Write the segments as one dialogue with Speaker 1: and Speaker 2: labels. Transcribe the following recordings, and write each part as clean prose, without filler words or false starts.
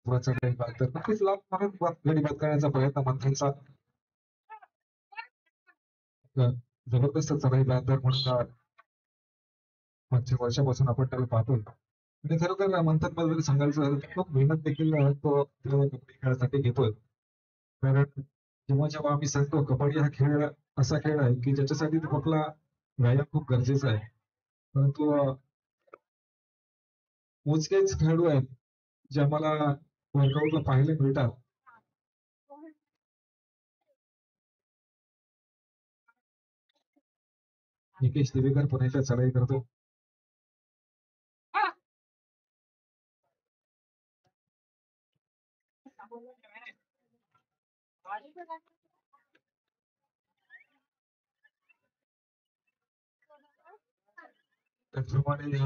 Speaker 1: चढाई बाद तर नक्कीच लाभ म्हणून गडी बाद करण्याचा प्रयत्न मंथनचा जबरदस्त चढाई बाद म्हणून मागच्या वर्षापासून आपण त्याला पाहतोय आणि खरोखर मंथन बद्दल सांगायचं झालं तर खूप मेहनत देखील तो कबड्डी खेळासाठी घेतोय. कारण जेव्हा जेव्हा आम्ही सांगतो कबड्डी हा खेळ असा खेळ आहे की ज्याच्यासाठी आपला व्यायाम खूप गरजेचा आहे, परंतु मोजकेच खेळाडू आहेत जे आम्हाला वर्कआउटला पाहायला मिळतात. निकेश दिवेकर पुण्याच्या चढाई करतो. त्याचप्रमाणे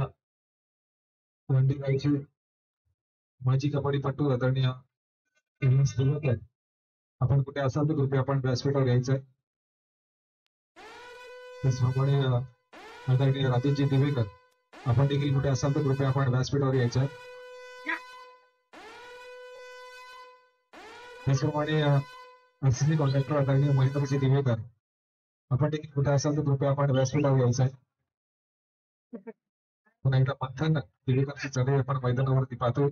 Speaker 1: वंडीगावचे माजी कबड्डीपटू आदरणीय आपण कुठे असाल तर कृपया आपण व्यासपीठावर यायचंय. त्याचप्रमाणे आदरणीय राजेशजी दिवेकर आपण देखील कुठे असाल तर कृपया आपण व्यासपीठावर यायचंय. त्याचप्रमाणे असिस्टंट कॉन्ट्रॅक्टर आदरणीय महेंद्रजी दिवेकर आपण देखील कुठे असाल तर कृपया आपण व्यासपीठावर यायचंय. पुन्हा एकदा मंथन दिवेकरची चढाई आपण मैदानावरती पाहतोय.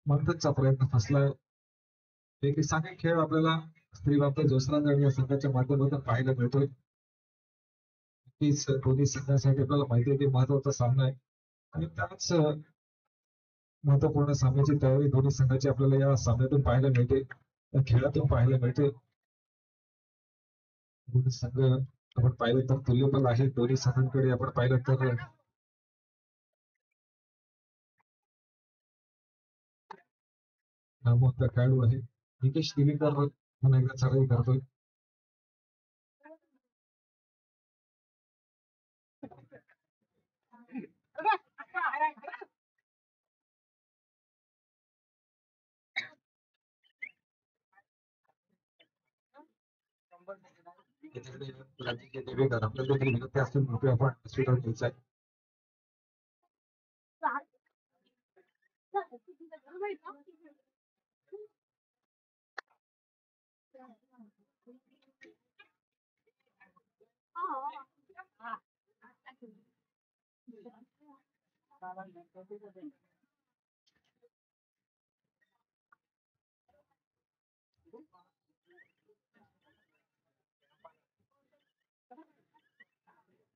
Speaker 1: मंथनचा प्रयत्न फसलाय. एक साखळी खेळ आपल्याला स्त्री बाबत जोसरांगड या संघाच्या माध्यमातून पाहायला मिळतोय. नक्कीच दोन्ही संघासाठी आपल्याला माहिती आहे की महत्वाचा सामना आहे आणि त्याच महत्वपूर्ण सामन्याची तयारी दोन्ही संघाची आपल्याला या सामन्यातून पाहायला मिळते, या खेळातून पाहायला मिळते. दोन्ही संघ आपण पाहिलं तर तुल्यबल आहेत. दोन्ही संघांकडे आपण पाहिलं तर नामवंत खेळाडू आहे. निकेश दिवेकर पुन्हा एकदा चढाई करतोय. दिवेकर आपल्याला देखील विनंती असतील कृपया आपण स्वीकार घ्यायचा आहे.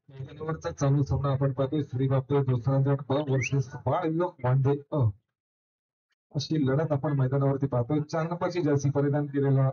Speaker 1: मैदानावरचा चालू सामना आपण पाहतोय श्री बापू जोसरांजड वर्सेस बाळयोग वांदे अशी लढत आपण मैदानावरती पाहतोय. 4 नंबरची जर्सी परिधान केलेला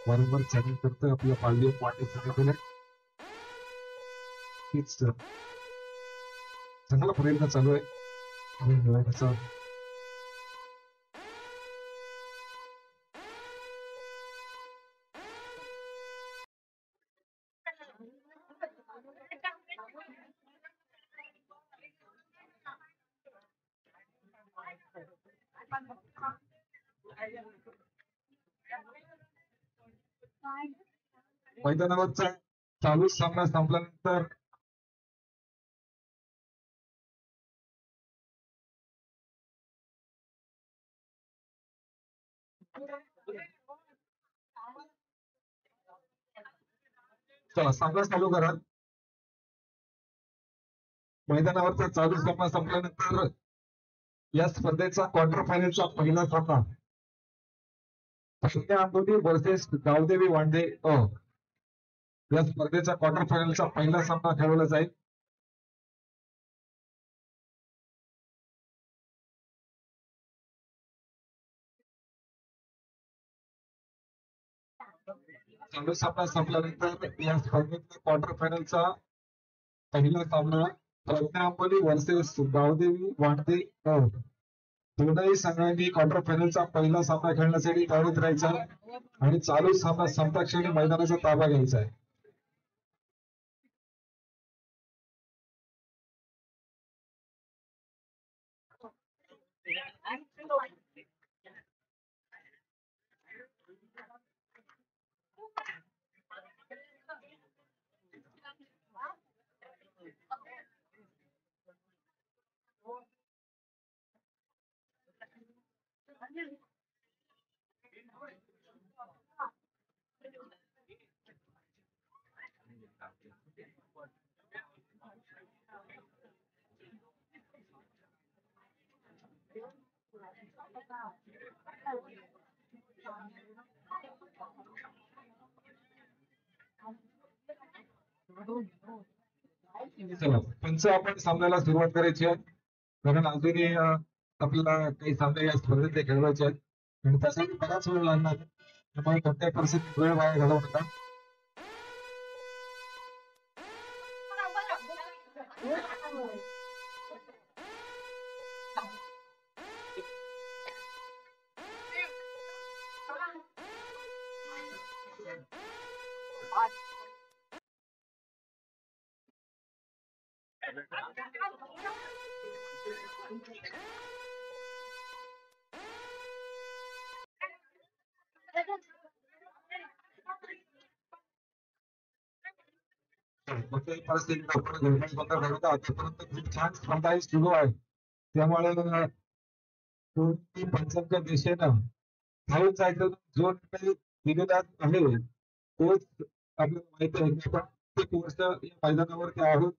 Speaker 1: वारंवार चॅलेंज करतोय आपल्या पालवी वाटे संघटनेला. हीच चांगला प्रयत्न चालू आहे. मैदानावरचा चालू सामना संपल्यानंतर चला सामना चालू करा. मैदानावरचा चालू सामना संपल्यानंतर या स्पर्धेचा क्वार्टर फायनलचा पहिला सामना शून्य आंबोली वर्सेस गावदेवी वांडे या स्पर्धेचा क्वार्टर फायनलचा पहिला सामना खेळवला जाईल. चालू सामना संपल्यानंतर या स्पर्धेतला क्वार्टर फायनलचा पहिला सामना प्रज्ञा अंबोली वर्सेस गावदेवी वांडे दोनही संघांनी क्वार्टर फायनलचा पहिला सामना खेळण्यासाठी तयारीत राहायचा आणि चालू सामना संपक्षणी मैदानाचा ताबा घ्यायचा आहे. चला पंच आपण सामन्याला सुरुवात करायची आहे कारण अजूनही आपल्याला काही सामने या स्पर्धेत खेळवायचे आहेत आणि त्यासाठी बराच वेळ लागणार त्यामुळे कोणत्याही परिस्थितीत वेळ वाया घालवू नका. कोणत्याही परिस्थितीत आपण निर्णय बंद करत आतापर्यंत खूप छान स्पर्धा सुरू आहे त्यामुळे कोणती पंचांच्या दिशेनं धावून जायचं जो काही दिलेला आहे तोच आपल्याला माहिती आहे की आपण प्रत्येक वर्ष या मैदानावरती आहोत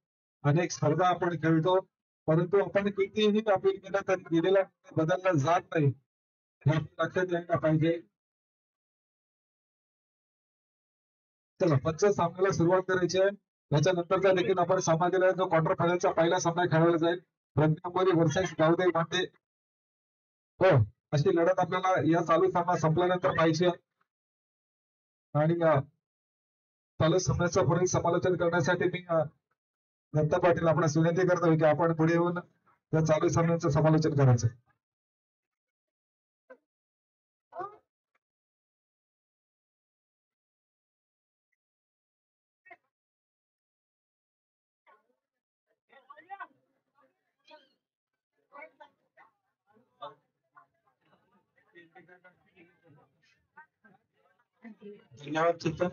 Speaker 1: अनेक स्पर्धा आपण खेळतो परंतु आपण कितीही अपील केलं तर दिलेला बदलला जात नाही हे आपण लक्षात यायला पाहिजे. चला पंच सामन्याला सुरुवात करायची आहे याच्यानंतरचा देखील आपण सामना दिला जो क्वार्टर फायनलचा पहिला सामना खेळवला जाईल प्रज्ञांबोली वर्सेस गावदेवी वांडे हो अशी लढत आपल्याला या चालू सामना संपल्यानंतर पाहिजे आणि चालू सामन्याचं पुढील समालोचन करण्यासाठी मी दत्ता पाटील आपणास विनंती करतो की आपण पुढे येऊन या चालू सामन्याचं समालोचन करायचं. धन्यवाद चिंतन.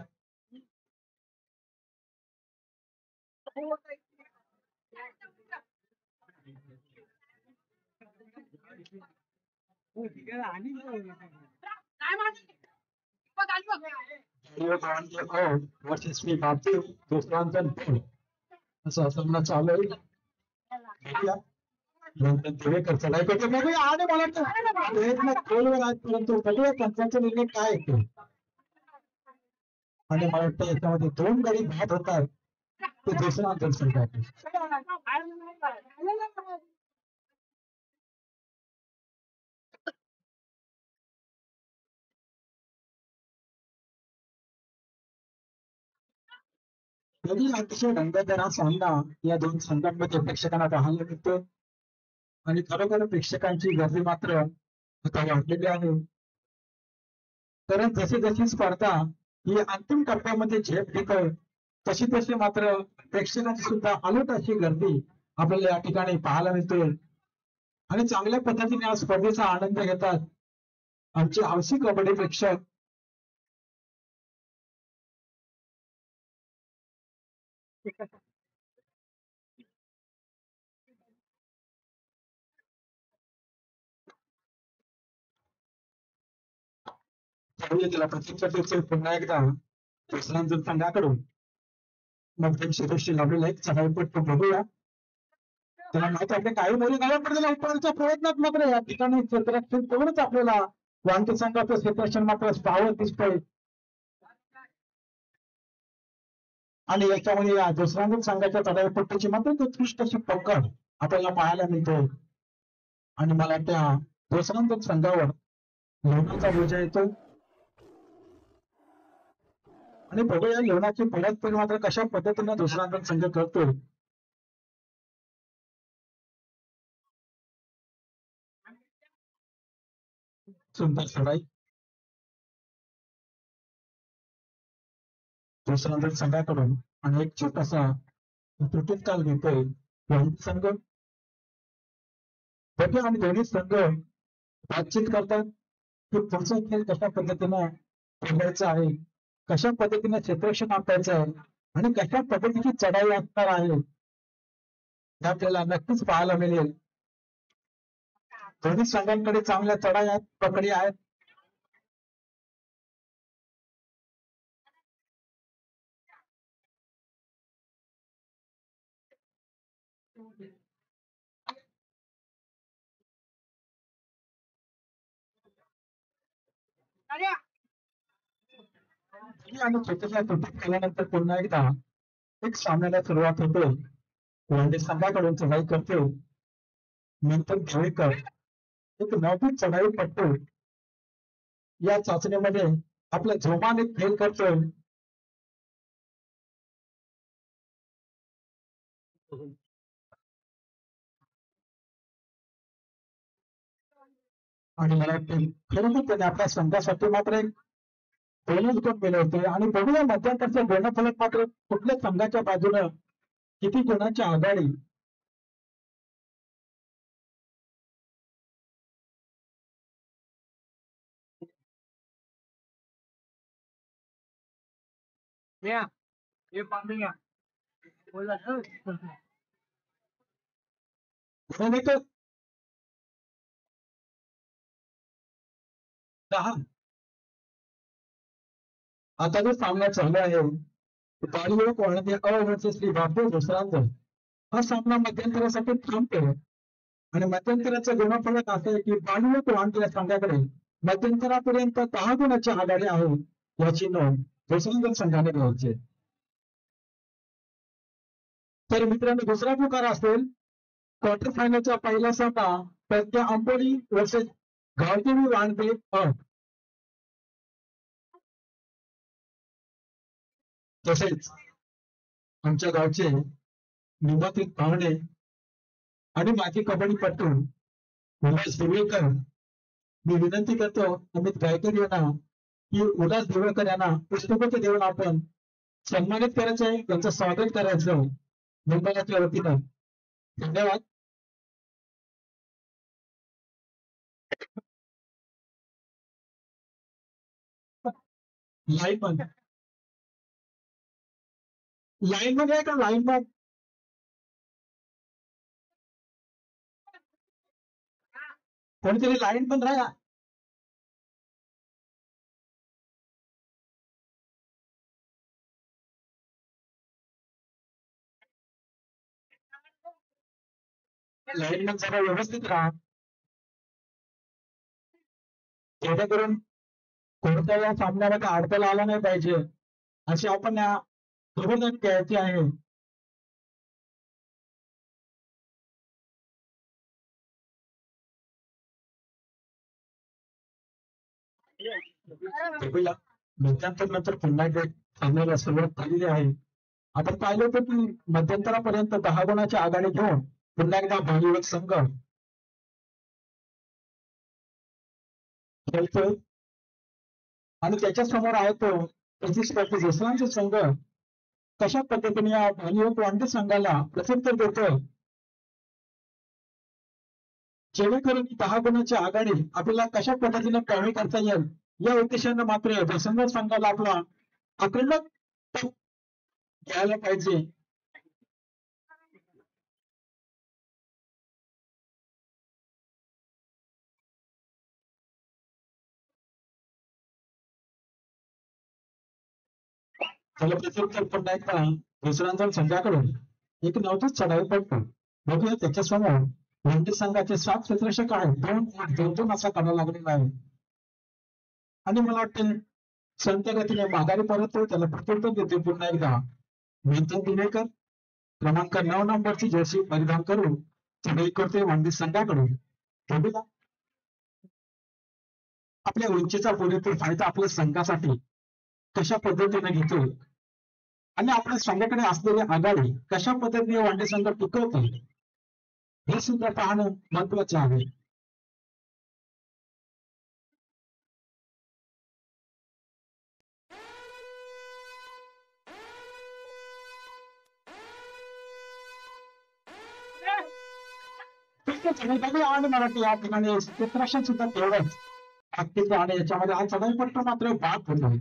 Speaker 1: असं सामना चालू आहे चढाई करतो बघूया आणि मला खोलवर आजपर्यंत बघूया पंचांचा निर्णय काय येतो आणि मला वाटतं याच्यामध्ये 2 गडी भात होतात ते दुसरा अंतर तरी अतिशय रंगतदार हा सामना या 2 संघांमध्ये प्रेक्षकांना पाहायला मिळतो आणि खरोखर प्रेक्षकांची गर्दी मात्र आता वाढलेली आहे. तर जशी जशी स्पर्धा ही अंतिम टप्प्यामध्ये झेप घेते तशी तशी मात्र प्रेक्षकांची सुद्धा अलोट अशी गर्दी आपल्याला या ठिकाणी पाहायला मिळते आणि चांगल्या पद्धतीने या स्पर्धेचा आनंद घेतात आमचे हौशी कबड्डी प्रेक्षक. त्याला प्रतिस्पर्धेचे पुन्हा एकदा प्रश्नांतर संघाकडून मग ते शिरोशी लाभलेला एक चढाईपट्टू बघूया त्याला माहिती आपले काही मुली गावाकडे उपण्याच्या प्रयत्नात मात्र या ठिकाणी क्षेत्ररक्षण तेवढंच आपल्याला वांकी संघाचं क्षेत्ररक्षण मात्र पाहावं दिसतंय आणि याच्यामध्ये या दुसऱ्या संघाच्या चढाईपट्टूची मात्र उत्कृष्ट अशी पकड आपल्याला पाहायला मिळते आणि मला त्या दुसऱ्या संघावर लोणाचा बोजा येतो. आणि बघूया लिओनाची परतफेड मात्र कशा पद्धतीने दुसरा अंक संघ करतोय. सुंदर चढाई दुसरा अंक संघाकडून आणि एक छोटासा त्रुटीत काल घेतोय संघ. बघूया आणि दोन्ही संघ बातचीत करतात की पुढचा खेळ कशा पद्धतीने खेळायचा आहे, कशा पद्धतीने क्षेत्ररक्षण आखायचं आहे आणि कशा पद्धतीची चढाई असणार आहे हे आपल्याला नक्कीच पाहायला मिळेल. दोन्ही संघांकडे चांगल्या चढाई आहेत, पकडी आहेत. आणि छोट्याशा त्रुटीत केल्यानंतर पुन्हा एकदा एक सामन्याला सुरुवात होते. वनडे संघाकडून चढाई करते नंतर खेळकर एक नववी चढाई पटतो. या चाचणीमध्ये आपल्या जोमाने खेळ करतोय. आणि मला वाटतं खरोखर त्याने आपल्या संघासाठी मात्र एक बोनस गुण मिळवते. आणि बघूया मध्यंतरचा गुणफलक मात्र कुठल्या संघाच्या बाजूनं किती गुणांची आघाडी. दहा आता जो सामना चालू आहे बॉलिवूड कोणाचे अ श्री बाबू दुसरांत हा सामना मध्यंतरासाठी थांबतो. आणि मध्यंतराचा गुणफलक असं आहे की बॉलिवूड कोणाच्या संघाकडे मध्यंतरापर्यंत 10 गुणाची आघाडी आहे याची नोंद दुसऱ्या संघाने घ्यायची. तर मित्रांनो दुसरा प्रकार असेल क्वार्टर फायनलचा पहिला सामना प्रज्ञा अंबोली वर्सेस गावदेवी वाणदे तसेच आमच्या गावचे निमंत्रित पाहुणे आणि माजी कबड्डीपटू उल्हास दिवेकर, मी विनंती करतो अमित गायकर यांना की उल्हास दिवेकर यांना पुष्पगुच्छ देऊन आपण सन्मानित करायचं आहे, त्यांचं स्वागत करायचं मंडळाच्या वतीनं. धन्यवाद. लाईन मध्ये लाईन मध्ये आहे का लाईन मध्ये कोणीतरी लाईन पण राहा. लाईन मध्ये जरा व्यवस्थित राहा जेणेकरून कोणत्या या सामन्याला अडथळा आला नाही पाहिजे अशी आपण या खबरदारी घ्यायची आहे. बघूया मध्यंतर नंतर पुन्हा एकदा सामन्याला सुरुवात झालेली आहे. आपण पाहिलं होतं की मध्यंतरापर्यंत 10 गुणाची आघाडी घेऊन पुन्हा एकदा बॉलिवूड संघ खेळतोय आणि त्याच्या समोर आहे तो प्रतिस्पर्धी जसवांचा संघ कशा पद्धतीने या बॉलिवूड वांडे संघाला प्रत्युत्तर देतोय जेणेकरून 10 गुणाची आघाडी आपल्याला कशा पद्धतीने कमी करता येईल या उद्देशाने मात्र जसंग संघाला आपला आक्रमक घ्यायला पाहिजे. त्याला प्रत्युत्तर पुन्हा एकदा दुसऱ्यांदा संघाकडून एक नवतीच चढाई पडतो. बघूया त्याच्यासमोर वनडे संघाचे 7 क्षेत्ररक्षक आहेत, 2-2 असा करावा लागलेला आहे. आणि मला वाटतं संत गतीने माघारी परत त्याला प्रत्युत्तर देते पुन्हा एकदा विंचन दिवेकर क्रमांक 9 नंबरची जर्सी परिधान करून चढाई करते वनडे संघाकडून. बघूया आपल्या उंचीचा पुरेपूर फायदा आपल्या संघासाठी
Speaker 2: कशा पद्धतीने घेतो आणि आपल्या संघाकडे असलेली आघाडी कशा पद्धतीने वांडे संघ टिकवतो हे सुद्धा पाहणं महत्वाचे आहे. आणि मराठी या ठिकाणी क्षेत्ररक्षण सुद्धा तेवढंच ताकदीचे आणि याच्यामध्ये आज चढाईपट्टा मात्र बाद होतो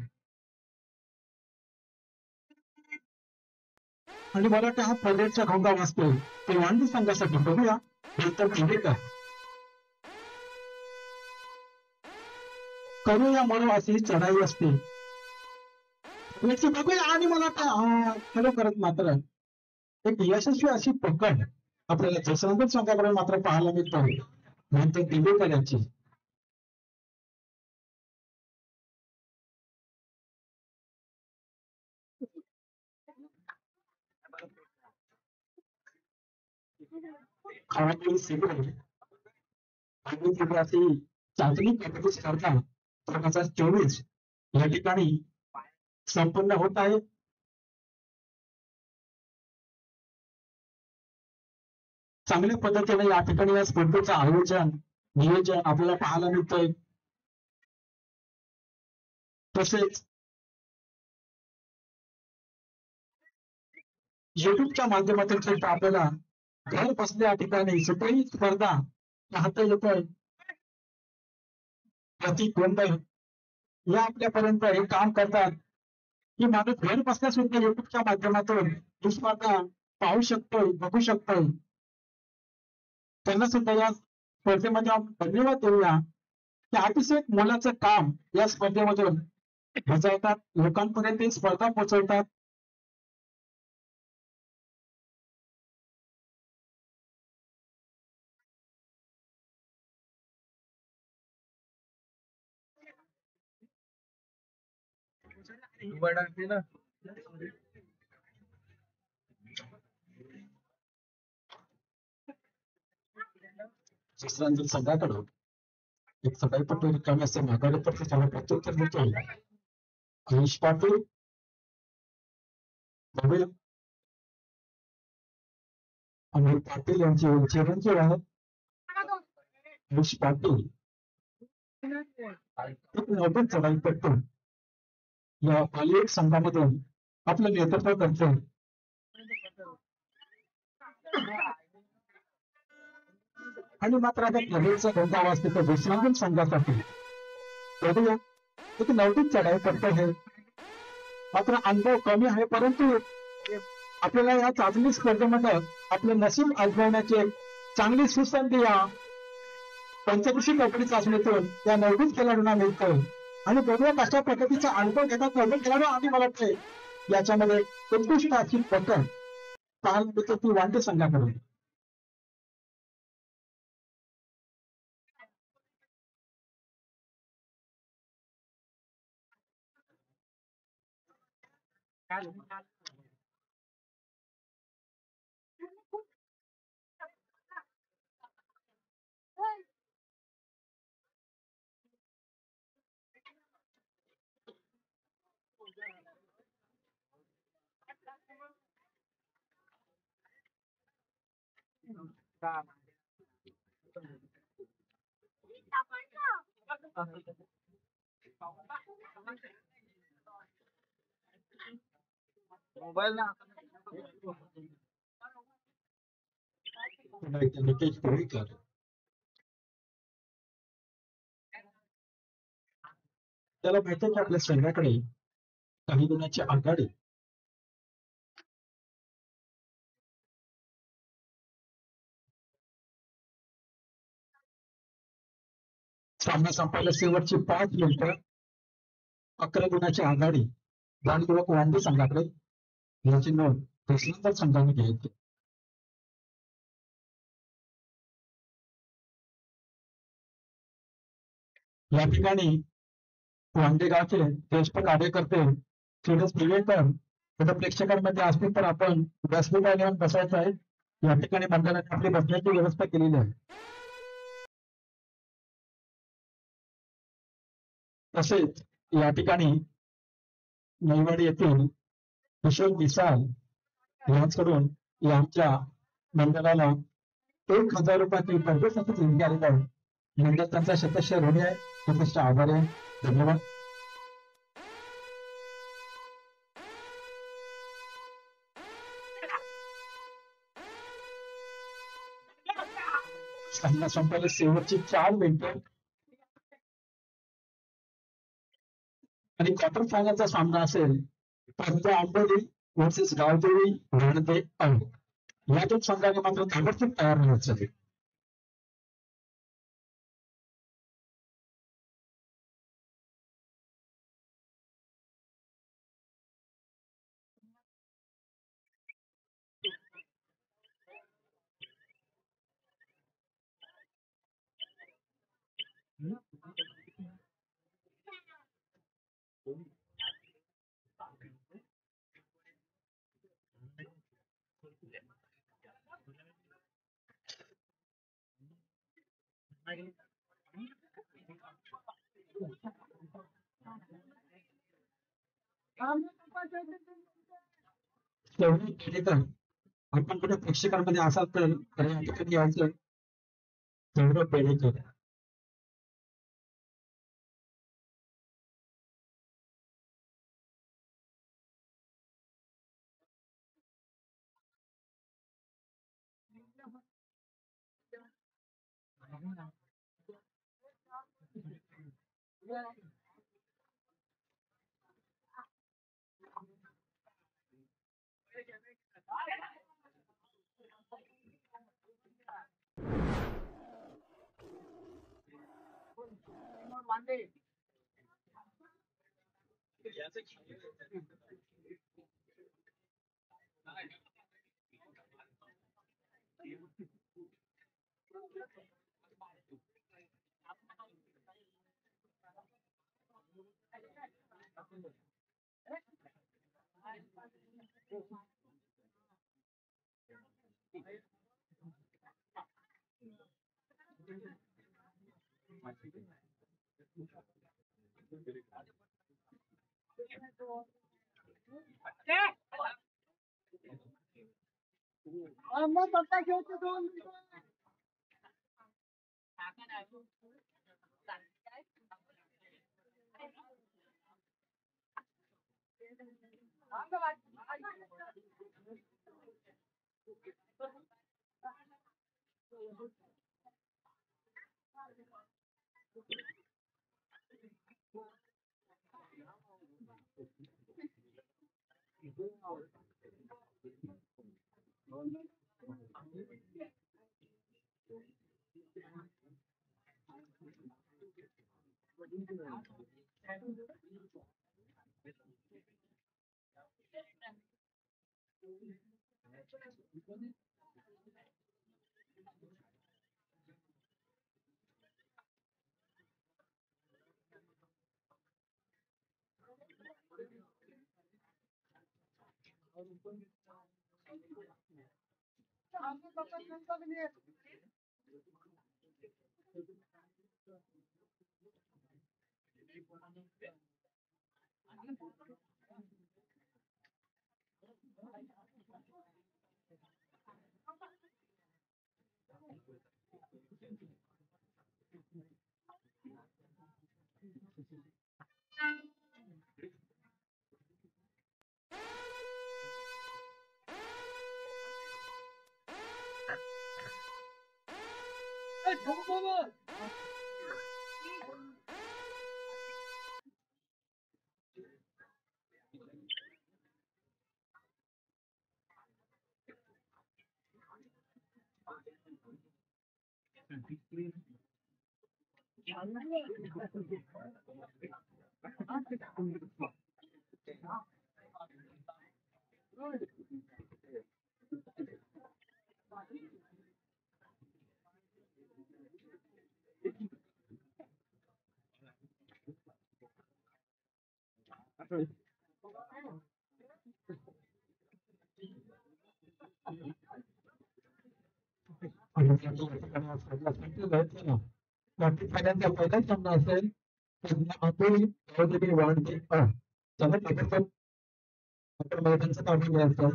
Speaker 2: आणि मराठी हा परेडचा घोंगा वाजतो ते वांडी संघासाठी. बघूया नंतर का करूया म्हणून अशी चढाई असते बघूया. आणि मला खरोखरच मात्र एक यशस्वी अशी पकड आपल्याला जसवंत संघाकडे मात्र पाहायला मिळतो नंतर दिवेकर यांची. चाचणी पद्धती स्पर्धा 2024 या ठिकाणी संपन्न होत आहे. चांगल्या पद्धतीने या ठिकाणी या स्पर्धेचं आयोजन नियोजन आपल्याला पाहायला मिळतंय. तसेच युट्यूबच्या माध्यमातून सुद्धा आपल्याला घर बसल्या ठिकाणी सुपरी स्पर्धा पाहता येतोय. प्रतीक गोंधळ या आपल्यापर्यंत हे काम करतात की माणूस घर बसल्या सुद्धा युट्यूबच्या माध्यमातून ही स्पर्धा पाहू शकतोय बघू शकतोय. त्यांना सुद्धा या स्पर्धेमध्ये आपण धन्यवाद देऊया की अतिशय मोलाचं काम या स्पर्धेमधून बजावतात लोकांपर्यंत ही स्पर्धा पोहोचवतात. संघाकडून एक चढाईपट्टू रिकामी असे माघारी तर त्याला प्रत्युत्तर देतो आयुष पाटील. अनिल पाटील यांची उंची आहे. आयुष पाटील एक मोठे चढाईपट्टू या पालिक संघामधून आपलं नेतृत्व करते. आणि मात्र आता क्लबचा धोका वाजते तर विश्रांत संघासाठी बघूया एक नवदीत चढाई करतो हे मात्र अनुभव कमी आहे परंतु आपल्याला या चाचणी स्पर्धेमध्ये आपले नशीब आजमावण्याची एक चांगली सुसंधी या पंचकृषी कबड्डी चाचणीतून या नवदीत खेळाडूंना मिळतो. आणि बघूया कशा पद्धतीचा अनुभव घेतात नवदीत खेळाडू. आणि मला वाटते याच्यामध्ये उत्कृष्ट अशी पकड पाहायला मिळते ती वांडे संघाकडून. मोबाईल ना नितेश कोळीकर त्याला माहिती की आपल्या संघाकडे काही गुणांची आघाडी सामना संपायला शेवटची 5 मिनिटं 11 गुणाची आघाडी जाणीवपूर्वक वांडे संघाकडे याची नोंद दुसऱ्यांदा संघाने घ्यायची. या ठिकाणी वांडेगावचे ज्येष्ठ कार्यकर्ते सुरेश दिवेकर प्रेक्षकांमध्ये असतील तर आपण व्यासपीठावर येऊन बसायचं आहे. या ठिकाणी मंडळाने आपली बसण्याची व्यवस्था केलेली आहे. तसेच या ठिकाणी नैवाडी येथील किशोर मिसाळ यांच्याकडून आमच्या मंडळाला 1,000 रुपयाची कर्जासाठी देणगी आलेली आहे. मंडळ त्यांचा शतशः ऋणी आहे, शतशः आभारी आहे. धन्यवाद. सामना संपले शेवटची 4 मिनिटं आणि क्वार्टर फायनलचा सामना असेल पंजा आंबोली वर्सेस गावदेवी रणदे अंग. या दोन संघाने मात्र ताबडतोब तयार राहायचं आहे. तेवढी केली तर आपण कुठे प्रेक्षकांमध्ये असाल तर या ठिकाणी यायचं. तेवढं पेढे केलं. पहिला सामना असेल त्यामुळे ताबडतोब आपण मैदानचं काढून घ्यायचं